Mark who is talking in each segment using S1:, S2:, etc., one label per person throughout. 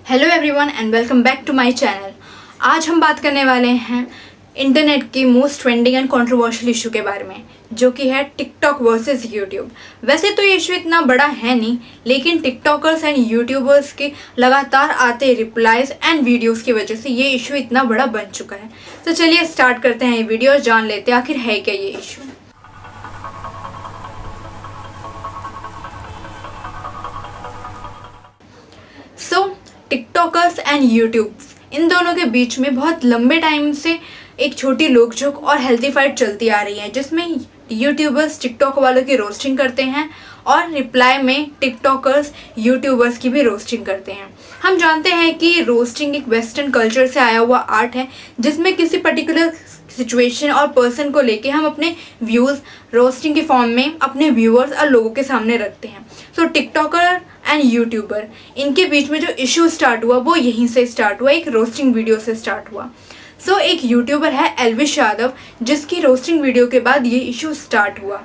S1: Hello everyone and welcome back to my channel. आज हम बात करने वाले हैं इंटरनेट की most trending and controversial issue के बारे में, जो कि है टिकटॉक वर्सेस यूट्यूब। वैसे तो ये इशू इतना बड़ा है नहीं, लेकिन टिकटॉकर्स एंड यूट्यूबर्स के लगातार आते रिप्लाईज एंड वीडियोस की वजह से ये इशू इतना बड़ा बन चुका है। तो चलिए स्टार्ट करते हैं ये वीडियो और जान लेते हैं आखिर है क्या ये इशू। टिकटॉकर्स एंड यूट्यूब, इन दोनों के बीच में बहुत लंबे टाइम से एक छोटी नोकझोंक और हेल्थी फाइट चलती आ रही है, जिसमें यूट्यूबर्स टिकटॉक वालों की रोस्टिंग करते हैं और रिप्लाई में टिकटॉकर्स यूट्यूबर्स की भी रोस्टिंग करते हैं। हम जानते हैं कि रोस्टिंग एक वेस्टर्न कल्चर से आया हुआ आर्ट है, जिसमें किसी पर्टिकुलर सिचुएशन और पर्सन को लेके हम अपने व्यूज़ रोस्टिंग के फॉर्म में अपने व्यूअर्स और लोगों के सामने रखते हैं। सो टिकटॉकर एंड यूट्यूबर, इनके बीच में जो इशू स्टार्ट हुआ वो यहीं से स्टार्ट हुआ, एक रोस्टिंग वीडियो से स्टार्ट हुआ। सो एक यूट्यूबर है एल्विश यादव, जिसकी रोस्टिंग वीडियो के बाद ये इशू स्टार्ट हुआ,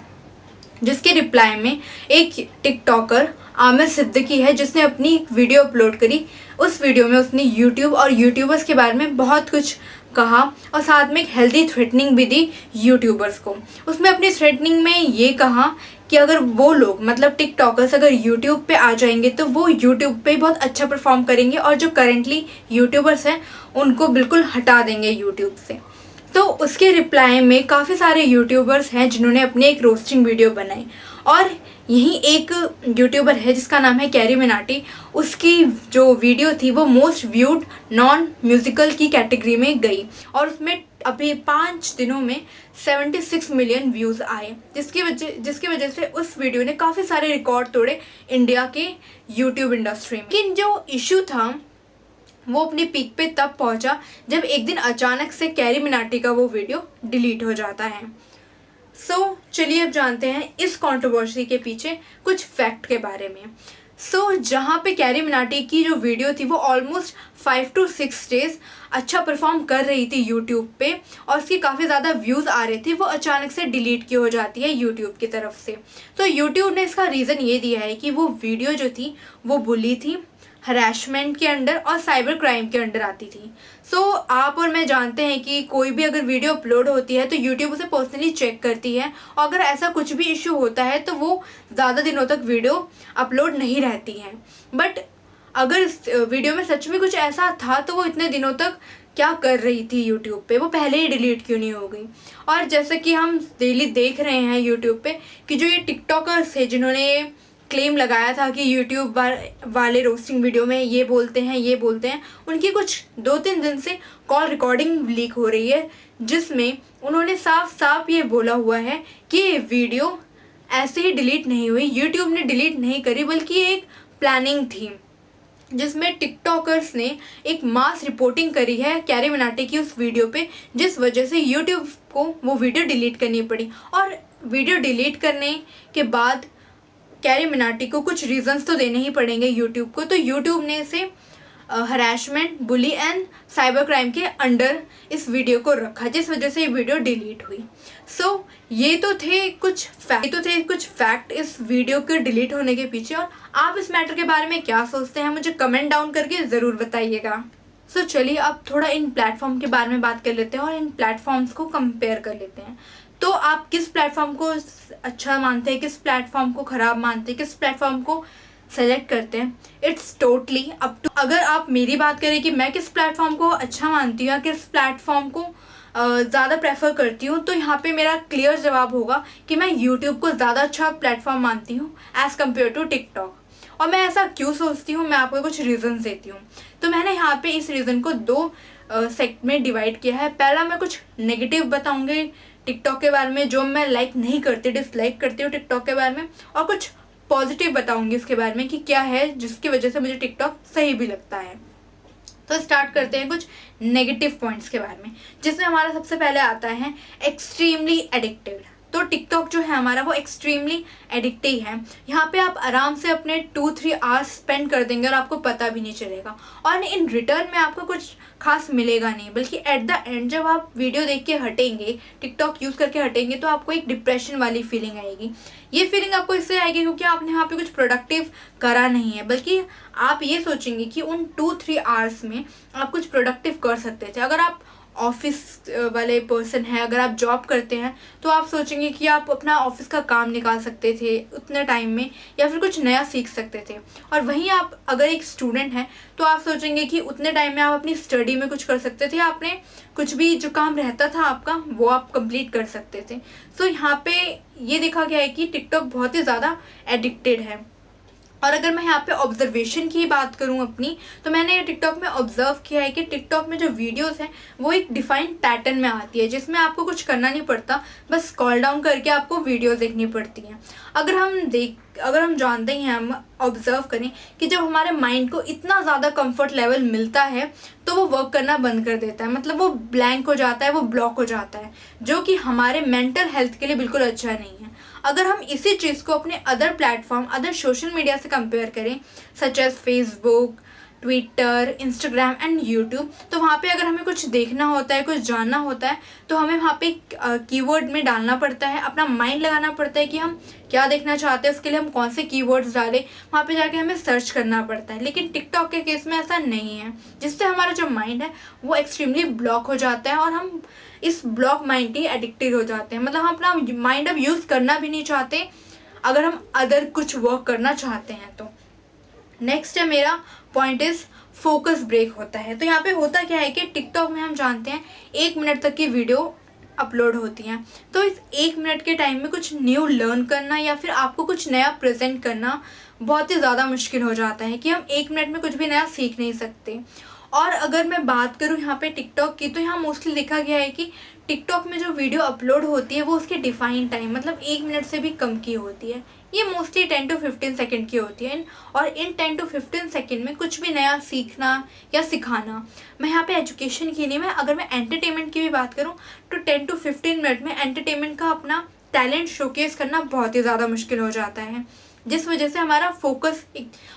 S1: जिसके रिप्लाई में एक टिकटॉकर आमिर सिद्दीकी है, जिसने अपनी वीडियो अपलोड करी। उस वीडियो में उसने यूट्यूब और यूट्यूबर्स के बारे में बहुत कुछ कहा और साथ में एक हेल्दी थ्रेटनिंग भी दी यूट्यूबर्स को। उसमें अपनी थ्रेटनिंग में ये कहा कि अगर वो लोग मतलब टिकटॉकर्स अगर यूट्यूब पे आ जाएंगे तो वो यूट्यूब पे बहुत अच्छा परफॉर्म करेंगे और जो करेंटली यूट्यूबर्स हैं उनको बिल्कुल हटा देंगे यूट्यूब से। तो उसके रिप्लाई में काफ़ी सारे यूट्यूबर्स हैं जिन्होंने अपनी एक रोस्टिंग वीडियो बनाई, और यहीं एक यूट्यूबर है जिसका नाम है कैरी मिनाटी। उसकी जो वीडियो थी वो मोस्ट व्यूड नॉन म्यूज़िकल की कैटेगरी में गई और उसमें अभी 5 दिनों में 76 मिलियन व्यूज़ आए, जिसकी वजह से उस वीडियो ने काफ़ी सारे रिकॉर्ड तोड़े इंडिया के यूट्यूब इंडस्ट्री में। लेकिन जो इशू था वो अपनी पीक पे तब पहुंचा जब एक दिन अचानक से कैरी मिनाटी का वो वीडियो डिलीट हो जाता है। चलिए अब जानते हैं इस कंट्रोवर्सी के पीछे कुछ फैक्ट के बारे में। जहाँ पे कैरी मिनाटी की जो वीडियो थी वो ऑलमोस्ट 5 to 6 डेज अच्छा परफॉर्म कर रही थी यूट्यूब पे और उसकी काफ़ी ज़्यादा व्यूज़ आ रहे थे, वो अचानक से डिलीट की हो जाती है यूट्यूब की तरफ से। तो यूट्यूब ने इसका रीज़न ये दिया है कि वो वीडियो जो थी वो बुली थी, हरैसमेंट के अंडर और साइबर क्राइम के अंडर आती थी। आप और मैं जानते हैं कि कोई भी अगर वीडियो अपलोड होती है तो यूट्यूब उसे पर्सनली चेक करती है, और अगर ऐसा कुछ भी इशू होता है तो वो ज़्यादा दिनों तक वीडियो अपलोड नहीं रहती हैं। बट अगर इस वीडियो में सच में कुछ ऐसा था तो वो इतने दिनों तक क्या कर रही थी यूट्यूब पे, वो पहले ही डिलीट क्यों नहीं हो गई। और जैसे कि हम डेली देख रहे हैं यूट्यूब पे कि जो ये टिकटॉकर्स थे जिन्होंने क्लेम लगाया था कि यूट्यूब वाले रोस्टिंग वीडियो में ये बोलते हैं, उनकी कुछ 2-3 दिन से कॉल रिकॉर्डिंग लीक हो रही है, जिसमें उन्होंने साफ साफ ये बोला हुआ है कि ये वीडियो ऐसे ही डिलीट नहीं हुई, यूट्यूब ने डिलीट नहीं करी, बल्कि एक प्लानिंग थी जिसमें टिकटॉकर्स ने एक मास रिपोर्टिंग करी है कैरी मिनाटी की उस वीडियो पे, जिस वजह से यूट्यूब को वो वीडियो डिलीट करनी पड़ी। और वीडियो डिलीट करने के बाद कैरी मिनाटी को कुछ रीजंस तो देने ही पड़ेंगे यूट्यूब को, तो यूट्यूब ने इसे हरैसमेंट, बुली एंड साइबर क्राइम के अंडर इस वीडियो को रखा, जिस वजह से ये वीडियो डिलीट हुई। ये तो थे कुछ फैक्ट इस वीडियो के डिलीट होने के पीछे, और आप इस मैटर के बारे में क्या सोचते हैं मुझे कमेंट डाउन करके ज़रूर बताइएगा। चलिए अब थोड़ा इन प्लेटफॉर्म के बारे में बात कर लेते हैं और इन प्लेटफॉर्म्स को कंपेयर कर लेते हैं। तो आप किस प्लेटफॉर्म को अच्छा मानते हैं, किस प्लेटफॉर्म को ख़राब मानते हैं, किस प्लेटफॉर्म को सेलेक्ट करते हैं, इट्स टोटली अप टू। अगर आप मेरी बात करें कि मैं किस प्लेटफॉर्म को अच्छा मानती हूँ या किस प्लेटफॉर्म को ज़्यादा प्रेफर करती हूँ, तो यहाँ पे मेरा क्लियर जवाब होगा कि मैं यूट्यूब को ज़्यादा अच्छा प्लेटफॉर्म मानती हूँ एज़ कम्पेयर टू टिकटॉक। और मैं ऐसा क्यों सोचती हूँ, मैं आपको कुछ रीज़न्स देती हूँ। तो मैंने यहाँ पे इस रीज़न को 2 सेक्ट में डिवाइड किया है। पहला मैं कुछ नेगेटिव बताऊँगी टिकटॉक के बारे में, जो मैं लाइक नहीं करती, डिसलाइक करती हूँ टिकटॉक के बारे में, और कुछ पॉजिटिव बताऊँगी इसके बारे में कि क्या है जिसकी वजह से मुझे टिकटॉक सही भी लगता है। तो स्टार्ट करते हैं कुछ नेगेटिव पॉइंट्स के बारे में, जिसमें हमारा सबसे पहले आता है एक्सट्रीमली एडिक्टेड। तो टिकटॉक जो है हमारा वो एक्सट्रीमली एडिक्टिव है। यहाँ पे आप आराम से अपने 2-3 आवर्स स्पेंड कर देंगे और आपको पता भी नहीं चलेगा, और इन रिटर्न में आपको कुछ खास मिलेगा नहीं, बल्कि एट द एंड जब आप वीडियो देख के हटेंगे, टिकटॉक यूज़ करके हटेंगे, तो आपको एक डिप्रेशन वाली फीलिंग आएगी। ये फीलिंग आपको इससे आएगी क्योंकि आपने यहाँ पे कुछ प्रोडक्टिव करा नहीं है, बल्कि आप ये सोचेंगे कि उन 2-3 आवर्स में आप कुछ प्रोडक्टिव कर सकते थे। अगर आप ऑफिस वाले पर्सन हैं, अगर आप जॉब करते हैं, तो आप सोचेंगे कि आप अपना ऑफिस का काम निकाल सकते थे उतने टाइम में, या फिर कुछ नया सीख सकते थे। और वहीं आप अगर एक स्टूडेंट हैं तो आप सोचेंगे कि उतने टाइम में आप अपनी स्टडी में कुछ कर सकते थे, आपने कुछ भी जो काम रहता था आपका वो आप कंप्लीट कर सकते थे। सो यहाँ पे ये देखा गया है कि टिकटॉक बहुत ही ज़्यादा एडिक्टेड है। और अगर मैं यहाँ पे ऑब्जर्वेशन की बात करूँ अपनी, तो मैंने टिकटॉक में ऑब्जर्व किया है कि टिकटॉक में जो वीडियोस हैं वो एक डिफाइंड पैटर्न में आती है, जिसमें आपको कुछ करना नहीं पड़ता, बस स्क्रॉल डाउन करके आपको वीडियोस देखनी पड़ती हैं। अगर हम जानते हैं, हम ऑब्जर्व करें कि जब हमारे माइंड को इतना ज़्यादा कंफर्ट लेवल मिलता है तो वो वर्क करना बंद कर देता है, मतलब वो ब्लैंक हो जाता है, वो ब्लॉक हो जाता है, जो कि हमारे मेंटल हेल्थ के लिए बिल्कुल अच्छा नहीं है। अगर हम इसी चीज़ को अपने other platform, other social media से कंपेयर करें, such as Facebook, Twitter, Instagram and YouTube, तो वहाँ पे अगर हमें कुछ देखना होता है, कुछ जानना होता है, तो हमें वहाँ पे कीवर्ड में डालना पड़ता है, अपना माइंड लगाना पड़ता है कि हम क्या देखना चाहते हैं, उसके लिए हम कौन से कीवर्ड्स डालें, वहाँ पे जाके हमें सर्च करना पड़ता है। लेकिन टिकटॉक के केस में ऐसा नहीं है, जिससे हमारा जो माइंड है वो एक्सट्रीमली ब्लॉक हो जाता है, और हम इस ब्लॉक माइंड के एडिक्टेड हो जाते हैं। मतलब हम अपना माइंड अब यूज़ करना भी नहीं चाहते अगर हम अदर कुछ वर्क करना चाहते हैं तो। नेक्स्ट है मेरा पॉइंट इज फोकस ब्रेक होता है। तो यहाँ पे होता क्या है कि टिकटॉक में हम जानते हैं 1 मिनट तक की वीडियो अपलोड होती हैं, तो इस 1 मिनट के टाइम में कुछ न्यू लर्न करना या फिर आपको कुछ नया प्रेजेंट करना बहुत ही ज़्यादा मुश्किल हो जाता है, कि हम 1 मिनट में कुछ भी नया सीख नहीं सकते। और अगर मैं बात करूँ यहाँ पे टिकटॉक की, तो यहाँ मोस्टली देखा गया है कि टिकटॉक में जो वीडियो अपलोड होती है वो उसके डिफाइन टाइम, मतलब 1 मिनट से भी कम की होती है। ये मोस्टली 10 to 15 सेकेंड की होती है, और इन 10 to 15 सेकेंड में कुछ भी नया सीखना या सिखाना, मैं यहाँ पे एजुकेशन की नहीं, मैं अगर मैं एंटरटेनमेंट की भी बात करूँ, तो 10 to 15 मिनट में एंटरटेनमेंट का अपना टैलेंट शोकेस करना बहुत ही ज़्यादा मुश्किल हो जाता है, जिस वजह से हमारा फोकस,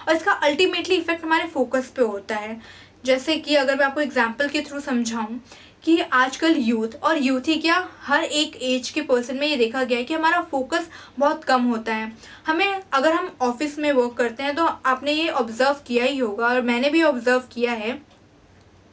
S1: और इसका अल्टीमेटली इफेक्ट हमारे फोकस पे होता है। जैसे कि अगर मैं आपको एग्जांपल के थ्रू समझाऊं कि आजकल यूथ ही क्या, हर एक एज के पर्सन में ये देखा गया है कि हमारा फोकस बहुत कम होता है। अगर हम ऑफिस में वर्क करते हैं तो आपने ये ऑब्ज़र्व किया ही होगा, और मैंने भी ऑब्ज़र्व किया है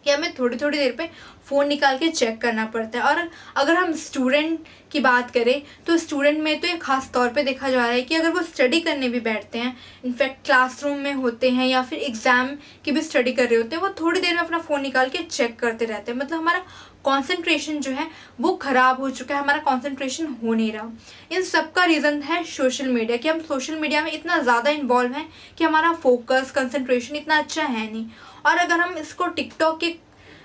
S1: कि हमें थोड़ी थोड़ी देर पे फ़ोन निकाल के चेक करना पड़ता है। और अगर हम स्टूडेंट की बात करें तो स्टूडेंट में तो ये ख़ास तौर पे देखा जा रहा है कि अगर वो स्टडी करने भी बैठते हैं, इनफैक्ट क्लासरूम में होते हैं या फिर एग्ज़ाम की भी स्टडी कर रहे होते हैं, वो थोड़ी देर में अपना फ़ोन निकाल के चेक करते रहते हैं। मतलब हमारा कॉन्सेंट्रेशन जो है वो ख़राब हो चुका है, हमारा कॉन्सेंट्रेशन हो नहीं रहा। इन सब का रीज़न है सोशल मीडिया, कि हम सोशल मीडिया में इतना ज़्यादा इन्वॉल्व हैं कि हमारा फोकस, कंसंट्रेशन इतना अच्छा है नहीं। और अगर हम इसको टिकटॉक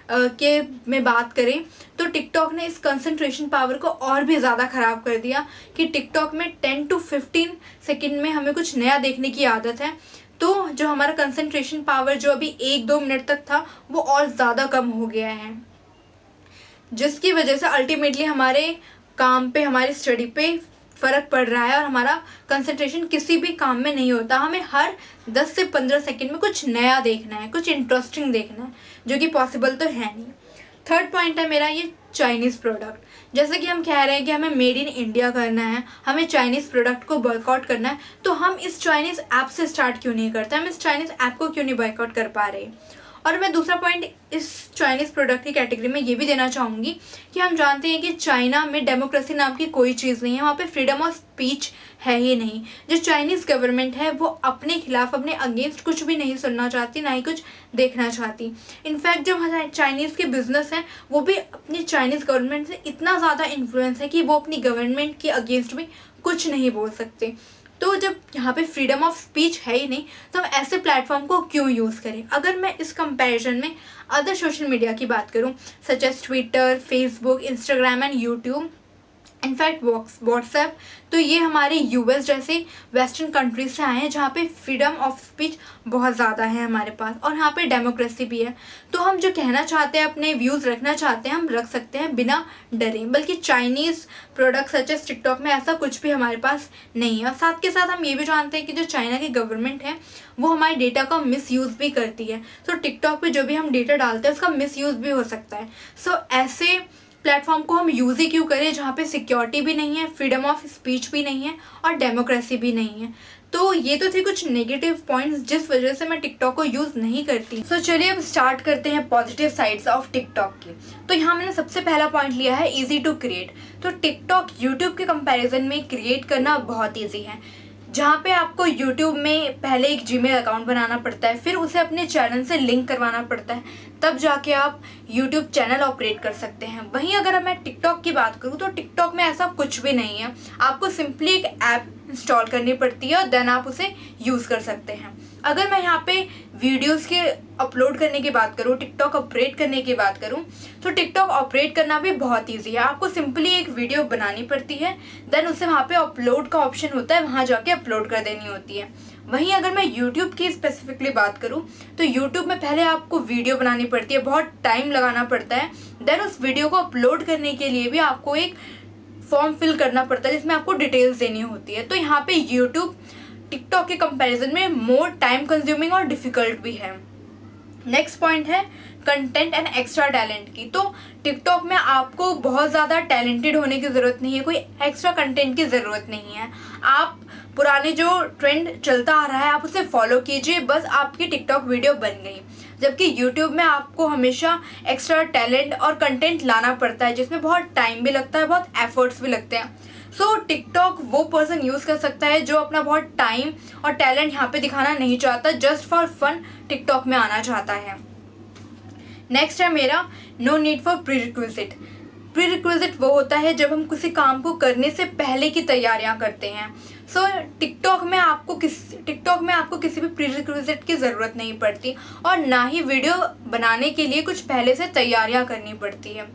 S1: के में बात करें, तो टिकटॉक ने इस कंसंट्रेशन पावर को और भी ज़्यादा ख़राब कर दिया, कि टिकटॉक में 10 to 15 सेकेंड में हमें कुछ नया देखने की आदत है, तो जो हमारा कंसंट्रेशन पावर जो अभी 1-2 मिनट तक था वो और ज़्यादा कम हो गया है, जिसकी वजह से अल्टीमेटली हमारे काम पे, हमारी स्टडी पे फ़र्क पड़ रहा है, और हमारा कंसंट्रेशन किसी भी काम में नहीं होता। हमें हर 10 से 15 सेकंड में कुछ नया देखना है, कुछ इंटरेस्टिंग देखना है, जो कि पॉसिबल तो है नहीं। थर्ड पॉइंट है मेरा ये चाइनीज़ प्रोडक्ट। जैसे कि हम कह रहे हैं कि हमें मेड इन इंडिया करना है, हमें चाइनीज़ प्रोडक्ट को बॉयकॉट करना है, तो हम इस चाइनीज़ ऐप से स्टार्ट क्यों नहीं करते, हम इस चाइनीज़ ऐप को क्यों नहीं बॉयकॉट कर पा रहे। और मैं दूसरा पॉइंट इस चाइनीज़ प्रोडक्ट की कैटेगरी में ये भी देना चाहूँगी कि हम जानते हैं कि चाइना में डेमोक्रेसी नाम की कोई चीज़ नहीं है, वहाँ पे फ्रीडम ऑफ स्पीच है ही नहीं। जो चाइनीज़ गवर्नमेंट है वो अपने खिलाफ, अपने अगेंस्ट कुछ भी नहीं सुनना चाहती, ना ही कुछ देखना चाहती। इनफैक्ट जो हमारे चाइनीज़ के बिजनेस हैं वो भी अपनी चाइनीज़ गवर्नमेंट से इतना ज़्यादा इन्फ्लुएंस है कि वो अपनी गवर्नमेंट के अगेंस्ट भी कुछ नहीं बोल सकते। तो जब यहाँ पे फ्रीडम ऑफ स्पीच है ही नहीं, तो हम ऐसे प्लेटफॉर्म को क्यों यूज़ करें। अगर मैं इस कंपैरिजन में अदर सोशल मीडिया की बात करूँ, such as Twitter, Facebook, Instagram and YouTube, in fact WhatsApp तो ये हमारे यूएस जैसे वेस्टर्न कंट्रीज से आए हैं जहाँ पे फ्रीडम ऑफ स्पीच बहुत ज़्यादा है हमारे पास, और यहाँ पे डेमोक्रेसी भी है। तो हम जो कहना चाहते हैं, अपने व्यूज़ रखना चाहते हैं, हम रख सकते हैं बिना डरे। बल्कि Chinese products such as TikTok में ऐसा कुछ भी हमारे पास नहीं है। और साथ के साथ हम ये भी जानते हैं कि जो चाइना की गवर्नमेंट है वो हमारे डेटा का मिसयूज़ भी करती है। तो टिकटॉक पे जो भी हम डेटा डालते हैं उसका मिसयूज़ भी हो सकता है। सो ऐसे प्लेटफॉर्म को हम यूज़ ही क्यों करें जहाँ पे सिक्योरिटी भी नहीं है, फ्रीडम ऑफ स्पीच भी नहीं है और डेमोक्रेसी भी नहीं है। तो ये तो थे कुछ नेगेटिव पॉइंट्स जिस वजह से मैं टिकटॉक को यूज़ नहीं करती। सो चलिए अब स्टार्ट करते हैं पॉजिटिव साइड्स ऑफ टिकटॉक की। तो यहाँ मैंने सबसे पहला पॉइंट लिया है ईजी टू क्रिएट। तो टिकटॉक यूट्यूब के कंपैरिजन में क्रिएट करना बहुत ईजी है। जहाँ पे आपको YouTube में पहले एक जीमेल अकाउंट बनाना पड़ता है, फिर उसे अपने चैनल से लिंक करवाना पड़ता है, तब जाके आप YouTube चैनल ऑपरेट कर सकते हैं। वहीं अगर मैं टिकटॉक की बात करूँ तो टिकटॉक में ऐसा कुछ भी नहीं है। आपको सिंपली एक ऐप इंस्टॉल करनी पड़ती है और देन आप उसे यूज़ कर सकते हैं। अगर मैं यहाँ पे वीडियोस के अपलोड करने की बात करूँ, टिकटॉक ऑपरेट करने की बात करूँ, तो टिकटॉक ऑपरेट करना भी बहुत ईजी है। आपको सिंपली एक वीडियो बनानी पड़ती है, देन उसे वहाँ पे अपलोड का ऑप्शन होता है, वहाँ जाके अपलोड कर देनी होती है। वहीं अगर मैं यूट्यूब की स्पेसिफिकली बात करूँ तो यूट्यूब में पहले आपको वीडियो बनानी पड़ती है, बहुत टाइम लगाना पड़ता है। देन उस वीडियो को अपलोड करने के लिए भी आपको एक फॉर्म फिल करना पड़ता है जिसमें आपको डिटेल्स देनी होती है। तो यहाँ पे यूट्यूब टिकटॉक के कंपैरिजन में मोर टाइम कंज्यूमिंग और डिफ़िकल्ट भी है। नेक्स्ट पॉइंट है कंटेंट एंड एक्स्ट्रा टैलेंट की। तो टिकटॉक में आपको बहुत ज़्यादा टैलेंटेड होने की ज़रूरत नहीं है, कोई एक्स्ट्रा कंटेंट की ज़रूरत नहीं है। आप पुराने जो ट्रेंड चलता आ रहा है आप उसे फॉलो कीजिए, बस आपकी टिकटॉक वीडियो बन गई। जबकि यूट्यूब में आपको हमेशा एक्स्ट्रा टैलेंट और कंटेंट लाना पड़ता है जिसमें बहुत टाइम भी लगता है, बहुत एफर्ट्स भी लगते हैं। सो टिकटॉक वो पर्सन यूज़ कर सकता है जो अपना बहुत टाइम और टैलेंट यहाँ पे दिखाना नहीं चाहता, जस्ट फॉर फन टिकटॉक में आना चाहता है। नेक्स्ट है मेरा no need for prerequisite. Prerequisite वो होता है जब हम किसी काम को करने से पहले की तैयारियां करते हैं। सो टिकटॉक में आपको किसी भी प्री रिक्विजिट की ज़रूरत नहीं पड़ती और ना ही वीडियो बनाने के लिए कुछ पहले से तैयारियां करनी पड़ती है।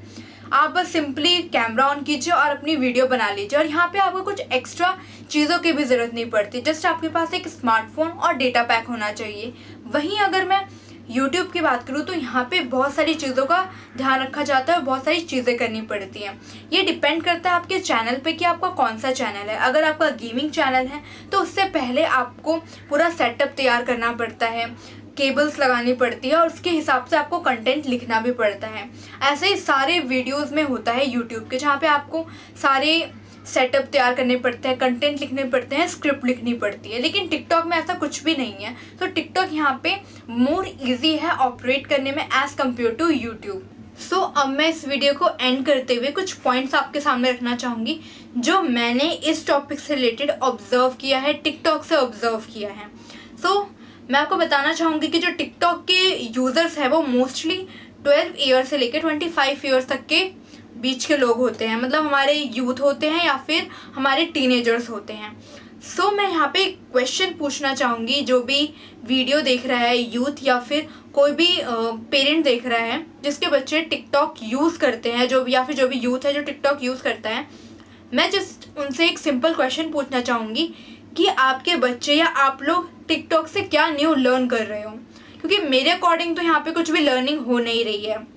S1: आप बस सिंपली कैमरा ऑन कीजिए और अपनी वीडियो बना लीजिए, और यहाँ पे आपको कुछ एक्स्ट्रा चीज़ों की भी ज़रूरत नहीं पड़ती, जस्ट आपके पास एक स्मार्टफोन और डेटा पैक होना चाहिए। वहीं अगर मैं YouTube की बात करूँ तो यहाँ पे बहुत सारी चीज़ों का ध्यान रखा जाता है और बहुत सारी चीज़ें करनी पड़ती हैं। ये डिपेंड करता है आपके चैनल पे कि आपका कौन सा चैनल है। अगर आपका गेमिंग चैनल है तो उससे पहले आपको पूरा सेटअप तैयार करना पड़ता है, केबल्स लगानी पड़ती है और उसके हिसाब से आपको कंटेंट लिखना भी पड़ता है। ऐसे ही सारे वीडियोस में होता है यूट्यूब के, जहाँ पे आपको सारे सेटअप तैयार करने पड़ते हैं, कंटेंट लिखने पड़ते हैं, स्क्रिप्ट लिखनी पड़ती है। लेकिन टिकटॉक में ऐसा कुछ भी नहीं है। तो टिकटॉक यहाँ पे मोर इजी है ऑपरेट करने में एज़ कम्पेयर टू यूट्यूब। सो अब मैं इस वीडियो को एंड करते हुए कुछ पॉइंट्स आपके सामने रखना चाहूँगी जो मैंने इस टॉपिक से रिलेटेड ऑब्जर्व किया है, टिकटॉक से ऑब्जर्व किया है। सो मैं आपको बताना चाहूँगी कि जो टिकटॉक के यूज़र्स हैं वो मोस्टली 12 ईयर से लेकर 25 ईयर्स तक के बीच के लोग होते हैं, मतलब हमारे यूथ होते हैं या फिर हमारे टीनेजर्स होते हैं। सो मैं यहाँ पे क्वेश्चन पूछना चाहूँगी, जो भी वीडियो देख रहा है यूथ या फिर कोई भी पेरेंट देख रहा है जिसके बच्चे टिकटॉक यूज़ करते हैं, जो भी यूथ है जो टिकटॉक यूज़ करता है, मैं जस्ट उनसे एक सिंपल क्वेश्चन पूछना चाहूँगी कि आपके बच्चे या आप लोग टिकटॉक से क्या न्यू लर्न कर रहे हो। क्योंकि मेरे अकॉर्डिंग तो यहाँ पे कुछ भी लर्निंग हो नहीं रही है।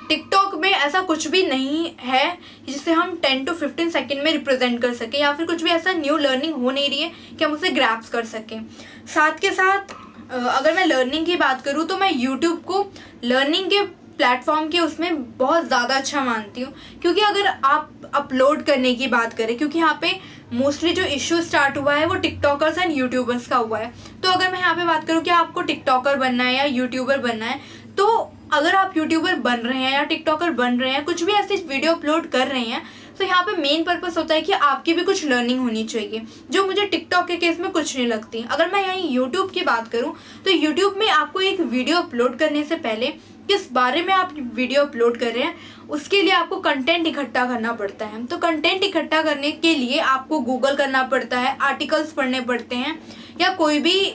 S1: टिकटॉक में ऐसा कुछ भी नहीं है जिसे हम 10 to 15 सेकेंड में रिप्रेजेंट कर सकें, या फिर कुछ भी ऐसा न्यू लर्निंग हो नहीं रही है कि हम उसे ग्रैप्स कर सकें। साथ के साथ अगर मैं लर्निंग की बात करूँ तो मैं यूट्यूब को लर्निंग के प्लेटफॉर्म के उसमें बहुत ज़्यादा अच्छा मानती हूँ। क्योंकि अगर आप अपलोड करने की बात करें, क्योंकि यहाँ पे मोस्टली जो इशू स्टार्ट हुआ है वो टिकटॉकर्स एंड यूट्यूबर्स का हुआ है। तो अगर मैं यहाँ पे बात करूँ कि आपको टिकटॉकर बनना है या यूट्यूबर बनना है, तो अगर आप यूट्यूबर बन रहे हैं या टिकटॉकर बन रहे हैं, कुछ भी ऐसी वीडियो अपलोड कर रहे हैं, तो यहाँ पे मेन पर्पस होता है कि आपकी भी कुछ लर्निंग होनी चाहिए, जो मुझे टिकटॉक के केस में कुछ नहीं लगती। अगर मैं यहाँ यूट्यूब की बात करूँ तो यूट्यूब में आपको एक वीडियो अपलोड करने से पहले किस बारे में आप वीडियो अपलोड कर रहे हैं उसके लिए आपको कंटेंट इकट्ठा करना पड़ता है। तो कंटेंट इकट्ठा करने के लिए आपको गूगल करना पड़ता है, आर्टिकल्स पढ़ने पड़ते हैं, या कोई भी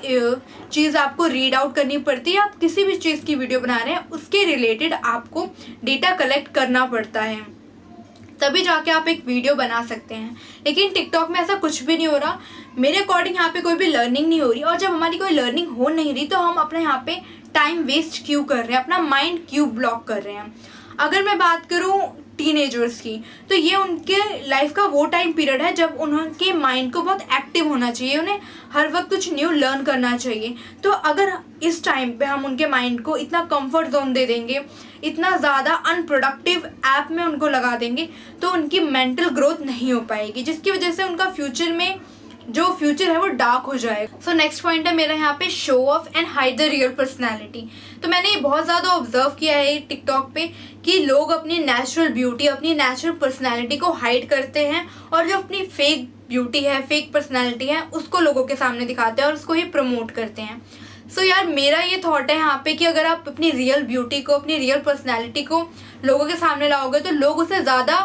S1: चीज़ आपको रीड आउट करनी पड़ती है। आप किसी भी चीज़ की वीडियो बना रहे हैं उसके रिलेटेड आपको डेटा कलेक्ट करना पड़ता है। तभी जाके आप एक वीडियो बना सकते हैं। लेकिन टिकटॉक में ऐसा कुछ भी नहीं हो रहा। मेरे अकॉर्डिंग यहाँ पे कोई भी लर्निंग नहीं हो रही, और जब हमारी कोई लर्निंग हो नहीं रही तो हम अपने यहाँ पे टाइम वेस्ट क्यों कर रहे हैं, अपना माइंड क्यों ब्लॉक कर रहे हैं। अगर मैं बात करूँ टीनेजर्स की, तो ये उनके लाइफ का वो टाइम पीरियड है जब उनके माइंड को बहुत एक्टिव होना चाहिए, उन्हें हर वक्त कुछ न्यू लर्न करना चाहिए। तो अगर इस टाइम पे हम उनके माइंड को इतना कंफर्ट जोन दे देंगे, इतना ज़्यादा अनप्रोडक्टिव ऐप में उनको लगा देंगे, तो उनकी मेंटल ग्रोथ नहीं हो पाएगी, जिसकी वजह से उनका फ्यूचर में जो फ्यूचर है वो डार्क हो जाएगा। सो नेक्स्ट पॉइंट है मेरा यहाँ पे, show off and hide the real personality. तो मैंने ये बहुत ज़्यादा ऑब्जर्व किया है टिकटॉक पे कि लोग अपनी नेचुरल ब्यूटी, अपनी नेचुरल पर्सनैलिटी को हाइड करते हैं, और जो अपनी फेक ब्यूटी है, फेक पर्सनैलिटी है, उसको लोगों के सामने दिखाते हैं और उसको ही प्रमोट करते हैं। सो यार मेरा ये थॉट है यहाँ पे कि अगर आप अपनी रियल ब्यूटी को, अपनी रियल पर्सनैलिटी को लोगों के सामने लाओगे तो लोग उसे ज़्यादा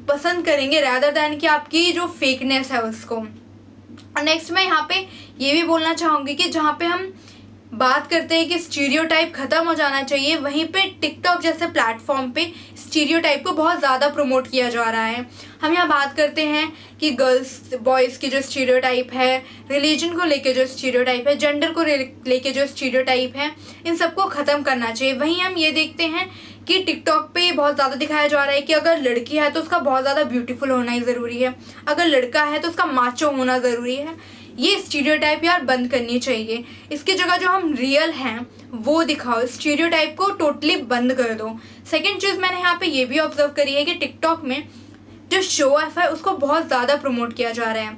S1: पसंद करेंगे रैदर दैन कि आपकी जो फेकनेस है उसको। और नेक्स्ट मैं यहाँ पे ये भी बोलना चाहूँगी कि जहाँ पे हम बात करते हैं कि स्टीरियोटाइप ख़त्म हो जाना चाहिए, वहीं पे टिकटॉक जैसे प्लेटफॉर्म पे स्टीरियोटाइप को बहुत ज़्यादा प्रमोट किया जा रहा है। हम यहाँ बात करते हैं कि गर्ल्स बॉयज़ की जो स्टीरियोटाइप है, रिलीजन को लेके जो स्टीरियोटाइप है, जेंडर को लेके जो स्टीरियोटाइप है, इन सबको ख़त्म करना चाहिए। वहीं हम ये देखते हैं कि टिकटॉक पे बहुत ज़्यादा दिखाया जा रहा है कि अगर लड़की है तो उसका बहुत ज़्यादा ब्यूटीफुल होना ही ज़रूरी है, अगर लड़का है तो उसका माचो होना ज़रूरी है। ये स्टीरियोटाइप यार बंद करनी चाहिए। इसकी जगह जो हम रियल हैं वो दिखाओ, स्टीरियोटाइप को टोटली बंद कर दो। सेकंड चीज़ मैंने यहाँ पे ये भी ऑब्जर्व करी है कि टिकटॉक में जो शो ऑफ है उसको बहुत ज़्यादा प्रमोट किया जा रहा है।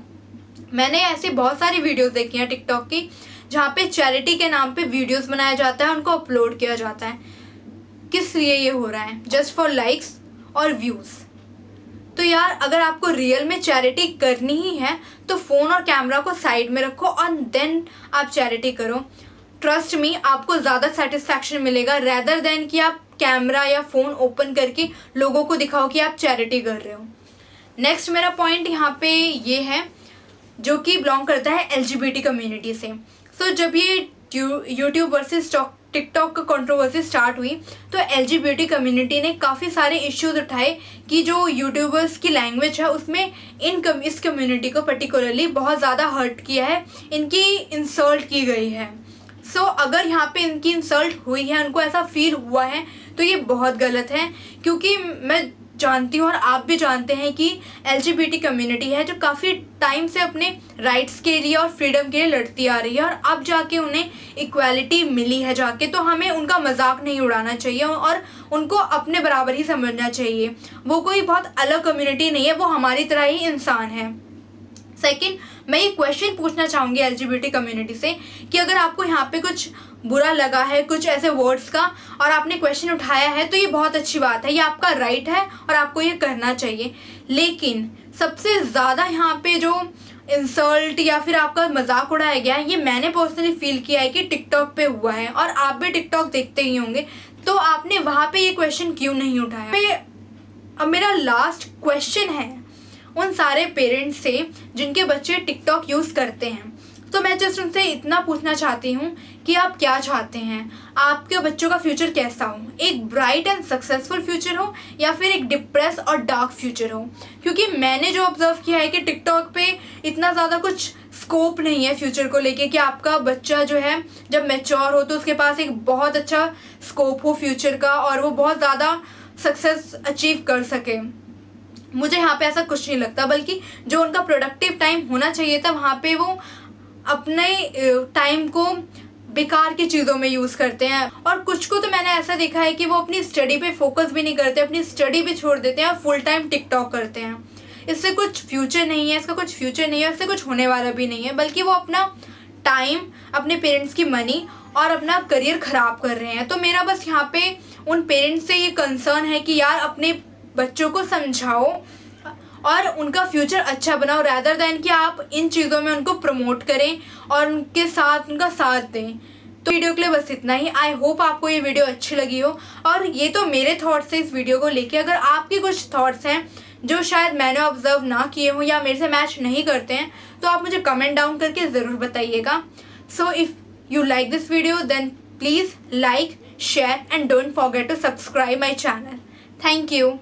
S1: मैंने ऐसी बहुत सारी वीडियोज़ देखी हैं टिकटॉक की जहाँ पे चैरिटी के नाम पे वीडियोज़ बनाया जाता है, उनको अपलोड किया जाता है। किस लिए ये हो रहा है? जस्ट फॉर लाइक्स और व्यूज़। तो यार अगर आपको रियल में चैरिटी करनी ही है तो फ़ोन और कैमरा को साइड में रखो और देन आप चैरिटी करो। ट्रस्ट मी, आपको ज़्यादा सेटिस्फैक्शन मिलेगा रैदर देन कि आप कैमरा या फ़ोन ओपन करके लोगों को दिखाओ कि आप चैरिटी कर रहे हो। नेक्स्ट मेरा पॉइंट यहाँ पे ये है जो कि बिलोंग करता है LGBT कम्युनिटी से। सो जब ये यूट्यूब वर्सेस टिकटॉक का कंट्रोवर्सी स्टार्ट हुई तो LGBT कम्युनिटी ने काफ़ी सारे इश्यूज उठाए कि जो यूट्यूबर्स की लैंग्वेज है उसमें इस कम्युनिटी को पर्टिकुलरली बहुत ज़्यादा हर्ट किया है, इनकी इंसल्ट की गई है। सो अगर यहाँ पे इनकी इंसल्ट हुई है, उनको ऐसा फील हुआ है, तो ये बहुत गलत है। क्योंकि मैं जानती हूँ और आप भी जानते हैं कि LGBT कम्युनिटी है जो काफ़ी टाइम से अपने राइट्स के लिए और फ्रीडम के लिए लड़ती आ रही है, और अब जाके उन्हें इक्वालिटी मिली है जाके, तो हमें उनका मजाक नहीं उड़ाना चाहिए और उनको अपने बराबर ही समझना चाहिए। वो कोई बहुत अलग कम्युनिटी नहीं है, वो हमारी तरह ही इंसान है। सेकंड, मैं ये क्वेश्चन पूछना चाहूँगी LGBT कम्युनिटी से कि अगर आपको यहाँ पे कुछ बुरा लगा है, कुछ ऐसे वर्ड्स का, और आपने क्वेश्चन उठाया है, तो ये बहुत अच्छी बात है, ये आपका राइट है और आपको ये करना चाहिए। लेकिन सबसे ज़्यादा यहाँ पे जो इंसल्ट या फिर आपका मजाक उड़ाया गया है, ये मैंने पर्सनली फील किया है कि टिकटॉक पे हुआ है, और आप भी टिकटॉक देखते ही होंगे, तो आपने वहाँ पे ये क्वेश्चन क्यों नहीं उठाया। अब मेरा लास्ट क्वेश्चन है उन सारे पेरेंट्स से जिनके बच्चे टिकटॉक यूज़ करते हैं। तो मैं जस्ट उनसे इतना पूछना चाहती हूँ कि आप क्या चाहते हैं, आपके बच्चों का फ्यूचर कैसा हो, एक ब्राइट एंड सक्सेसफुल फ्यूचर हो या फिर एक डिप्रेस और डार्क फ्यूचर हो। क्योंकि मैंने जो ऑब्जर्व किया है कि टिकटॉक पे इतना ज़्यादा कुछ स्कोप नहीं है फ्यूचर को लेके कि आपका बच्चा जो है जब मैच्योर हो तो उसके पास एक बहुत अच्छा स्कोप हो फ्यूचर का और वो बहुत ज़्यादा सक्सेस अचीव कर सके। मुझे यहाँ पे ऐसा कुछ नहीं लगता, बल्कि जो उनका प्रोडक्टिव टाइम होना चाहिए था वहाँ पे वो अपने टाइम को बेकार की चीज़ों में यूज़ करते हैं। और कुछ को तो मैंने ऐसा देखा है कि वो अपनी स्टडी पे फोकस भी नहीं करते, अपनी स्टडी भी छोड़ देते हैं और फुल टाइम टिकटॉक करते हैं। इससे कुछ फ्यूचर नहीं है, इसका कुछ फ्यूचर नहीं है, इससे कुछ होने वाला भी नहीं है, बल्कि वो अपना टाइम, अपने पेरेंट्स की मनी और अपना करियर ख़राब कर रहे हैं। तो मेरा बस यहाँ पे उन पेरेंट्स से ये कंसर्न है कि यार अपने बच्चों को समझाओ और उनका फ्यूचर अच्छा बनाओ, रैदर दैन कि आप इन चीज़ों में उनको प्रमोट करें और उनके साथ उनका साथ दें। तो वीडियो के लिए बस इतना ही। आई होप आपको ये वीडियो अच्छी लगी हो, और ये तो मेरे थॉट्स हैं इस वीडियो को लेके। अगर आपके कुछ थॉट्स हैं जो शायद मैंने ऑब्जर्व ना किए हों या मेरे से मैच नहीं करते हैं, तो आप मुझे कमेंट डाउन करके ज़रूर बताइएगा। So if you like this video then please like, share and don't forget to subscribe my channel. Thank you.